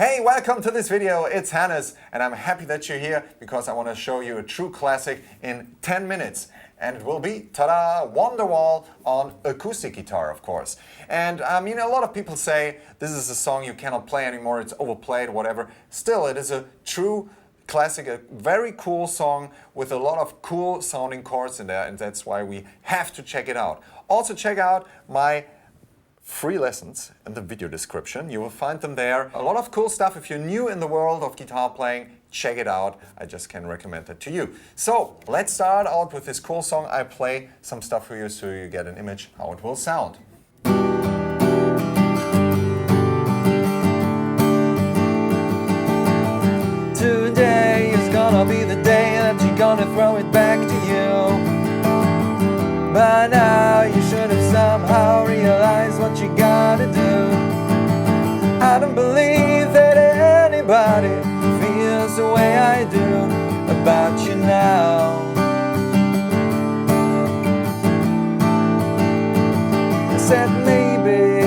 Hey, welcome to this video. It's Hannes, and I'm happy that you're here because I want to show you a true classic in 10 minutes. And it will be, ta-da, Wonderwall on acoustic guitar, of course. And a lot of people say this is a song you cannot play anymore, it's overplayed, whatever. Still, it is a true classic, a very cool song with a lot of cool sounding chords in there, and that's why we have to check it out. Also check out my free lessons in the video description. You will find them there. A lot of cool stuff. If you're new in the world of guitar playing, check it out. I just can recommend it to you. So let's start out with this cool song. I play some stuff for you so you get an image how it will sound. Today is gonna be the day that you're gonna throw it back to you. By now you should have somehow realized what you gotta do. I don't believe that anybody feels the way I do about you now. I said maybe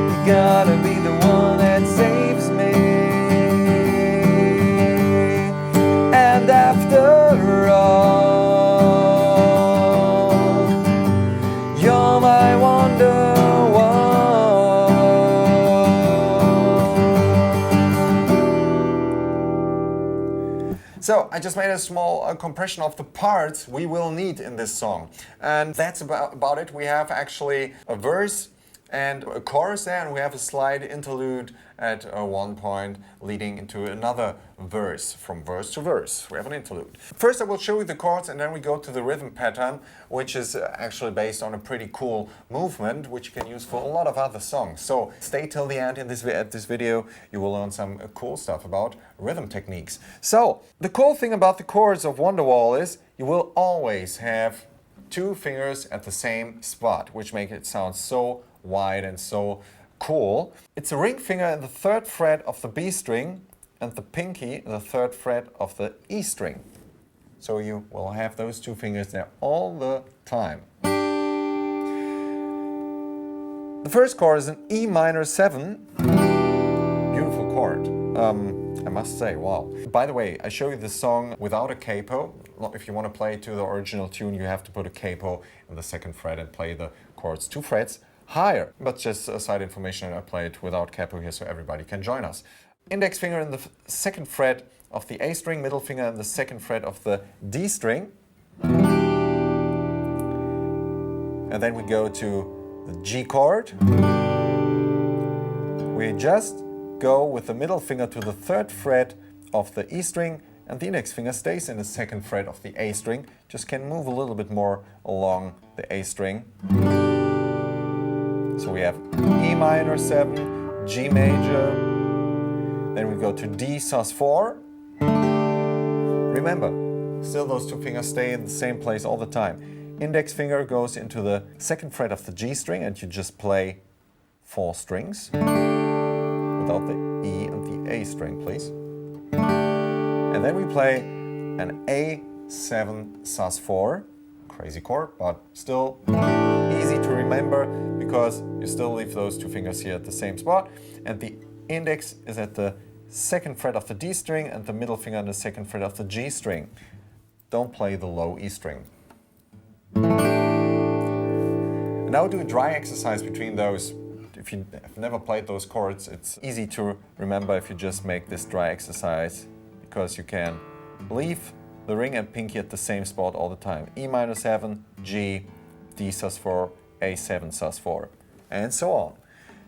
you gotta be the one that saves me. And after all, you're my Wonderwall. So I just made a small compression of the parts we will need in this song. And that's about it. We have actually a verse and a chorus there, and we have a slight interlude at one point leading into another verse, from verse to verse. We have an interlude. First I will show you the chords, and then we go to the rhythm pattern, which is actually based on a pretty cool movement, which you can use for a lot of other songs. So stay till the end in this video. You will learn some cool stuff about rhythm techniques. So the cool thing about the chords of Wonderwall is you will always have two fingers at the same spot, which makes it sound so wide and so cool. It's a ring finger in the 3rd fret of the B string and the pinky in the 3rd fret of the E string. So you will have those two fingers there all the time. The first chord is an E minor 7. Beautiful chord. I must say, wow. By the way, I show you this song without a capo. If you want to play to the original tune, you have to put a capo in the 2nd fret and play the chords 2 frets higher. But just side information, I play it without capo here so everybody can join us. Index finger in the 2nd fret of the A string, middle finger in the 2nd fret of the D string. And then we go to the G chord. We just go with the middle finger to the 3rd fret of the E string, and the index finger stays in the 2nd fret of the A string. Just can move a little bit more along the A string. So we have E minor 7, G major, then we go to D sus4. Remember, still those two fingers stay in the same place all the time. Index finger goes into the 2nd fret of the G string, and you just play 4 strings without the E and the A string, please. And then we play an A7 sus4, crazy chord, but still easy to remember because you still leave those two fingers here at the same spot. And the index is at the 2nd fret of the D string and the middle finger on the 2nd fret of the G string. Don't play the low E string. And now do a dry exercise between those. If you have never played those chords, it's easy to remember if you just make this dry exercise, because you can leave the ring and pinky at the same spot all the time. E minor 7, G, D sus4, A7 sus4, and so on.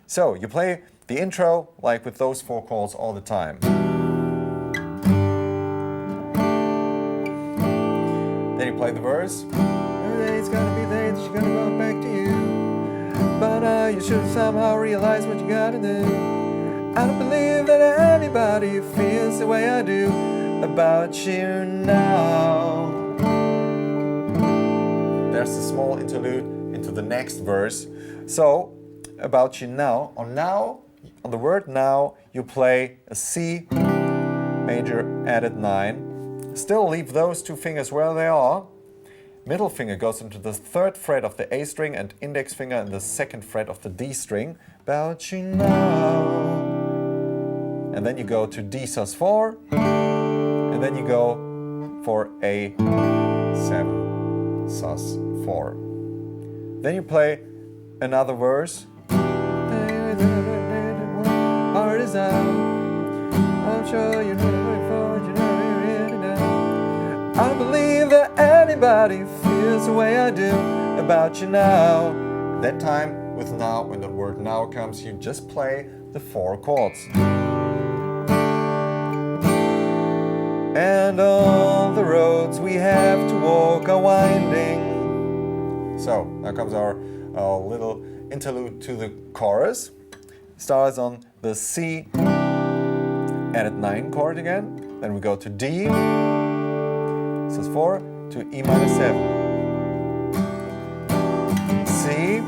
So you play the intro like with those 4 chords all the time. Then you play the verse. It's gonna be there, she's gonna go back to you. But you should somehow realize what you gotta do. I don't believe that anybody feels the way I do about you now. There's a small interlude into the next verse. So, about you now. On the word now, you play a C major added 9. Still leave those two fingers where they are. middle finger goes into the 3rd fret of the A string and index finger in the 2nd fret of the D string. About you now. And then you go to D sus4, and then you go for A7 sus4. Then you play another verse. Heart is out. I'm sure you know it for you know. I believe that anybody feels the way I do about you now. That time with now, when the word now comes, you just play the 4 chords. And all the roads we have to walk are winding. So now comes our little interlude to the chorus. Starts on the C added 9 chord again. Then we go to D, sus4, to E minor 7. C,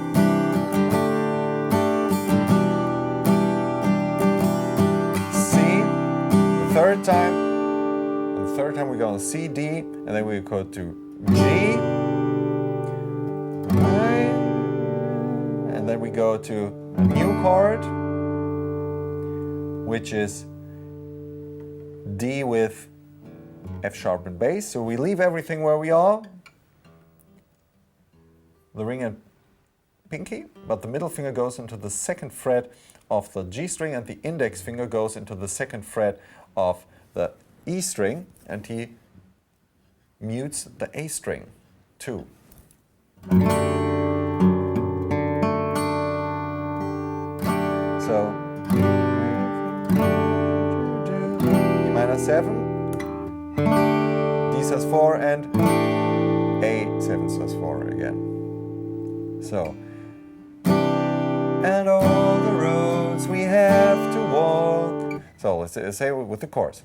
C, the 3rd time. And the 3rd time we go on C, D, and then we go to G. And then we go to a new chord, which is D with F sharp and bass. So we leave everything where we are, the ring and pinky, but the middle finger goes into the 2nd fret of the G string and the index finger goes into the 2nd fret of the E string, and he mutes the A string too. So E minor 7, D sus4, and A7 sus4 again. So, and all the roads we have to walk. So let's say it with the chorus.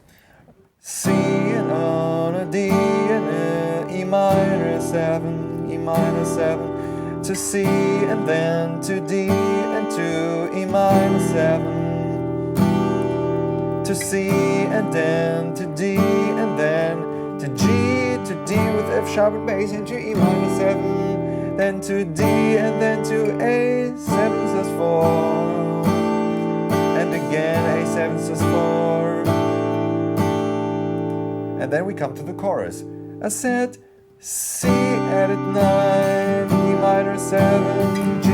C and on a D and a E minor 7, E minor 7, to C and then to D and to E minor 7, to C and then to D and then to G, to D with F sharp and bass into E minor 7, then to D and then to A7 sus4, and again A7 sus4. And then we come to the chorus. I said C added 9, E minor 7, G,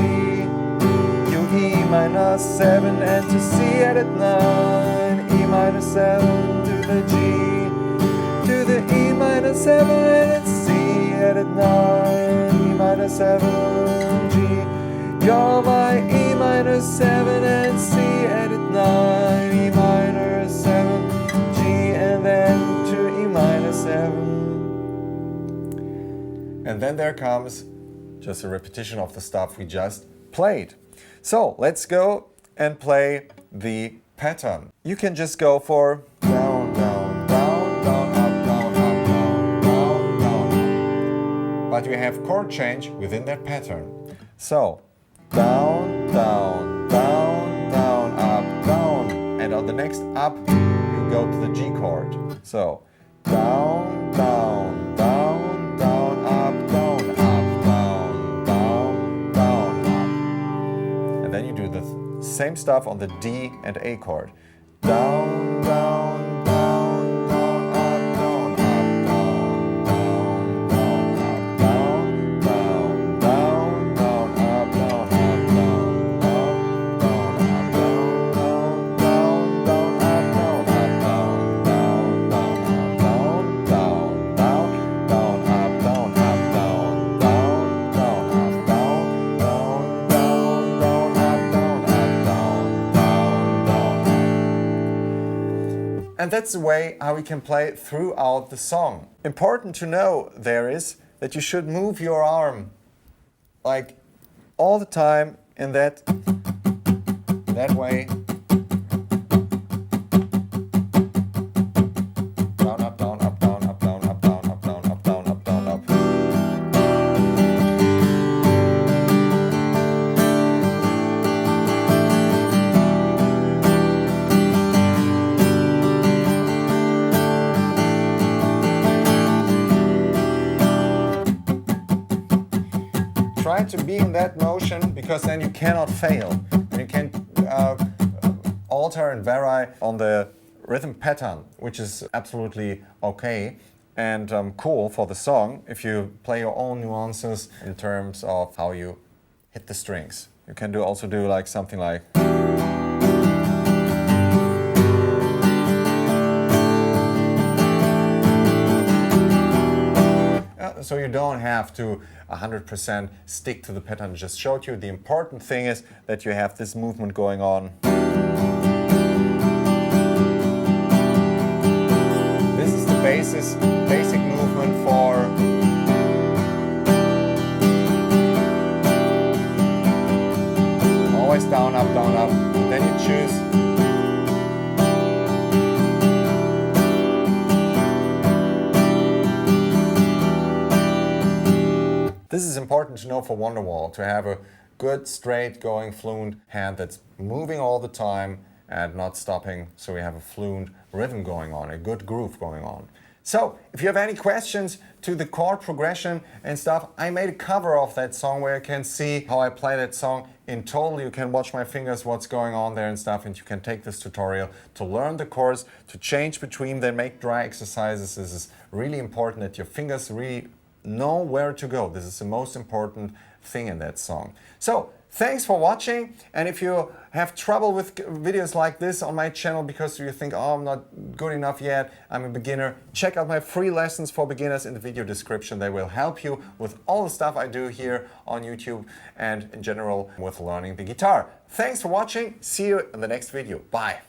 you E minor 7, and to C added 9, E minor 7, to the G, to the E minor 7, and C added 9, E minor 7, G, you're my E minor 7, and C added 9, E minor 7, G, and then to E minor 7. And then there comes just a repetition of the stuff we just played. So let's go and play the pattern. You can just go for down, down, down, down, up, down, up, down, down, down. But you have chord change within that pattern. So down, down, down, down, up, down. And on the next up, you go to the G chord. So down, down, down, down, up, down, up, down, down, down, up. And then you do the same stuff on the D and A chord. Down, down, down, down, up, down, up, down, down, down, up, down, down, down, up, down, up, down, down, down, up, down, up, down, down, down, down, up, down, up, down, down, down, up, down, down, down, down, up, down, up, down, down, down. And that's the way how we can play throughout the song. Important to know there is that you should move your arm like all the time in that way. Down, up, down, up, down, up, down, up, down, up, down, up, down, up, down, up. to be in that motion because then you cannot fail. And you can alter and vary on the rhythm pattern, which is absolutely okay and cool for the song if you play your own nuances in terms of how you hit the strings. You can also do like something like. So you don't have to 100% stick to the pattern I just showed you. The important thing is that you have this movement going on. This is the basic movement for always down, up, down, up. Then you choose. This is important to know for Wonderwall, to have a good, straight going, fluent hand that's moving all the time and not stopping, so we have a fluent rhythm going on, a good groove going on. So, if you have any questions to the chord progression and stuff, I made a cover of that song where you can see how I play that song in total. You can watch my fingers, what's going on there and stuff, and you can take this tutorial to learn the chords, to change between them, make dry exercises. This is really important that your fingers really know where to go. This is the most important thing in that song. So, thanks for watching, and if you have trouble with videos like this on my channel because you think, oh, I'm not good enough yet, I'm a beginner, check out my free lessons for beginners in the video description. They will help you with all the stuff I do here on YouTube and in general with learning the guitar. Thanks for watching. See you in the next video. Bye.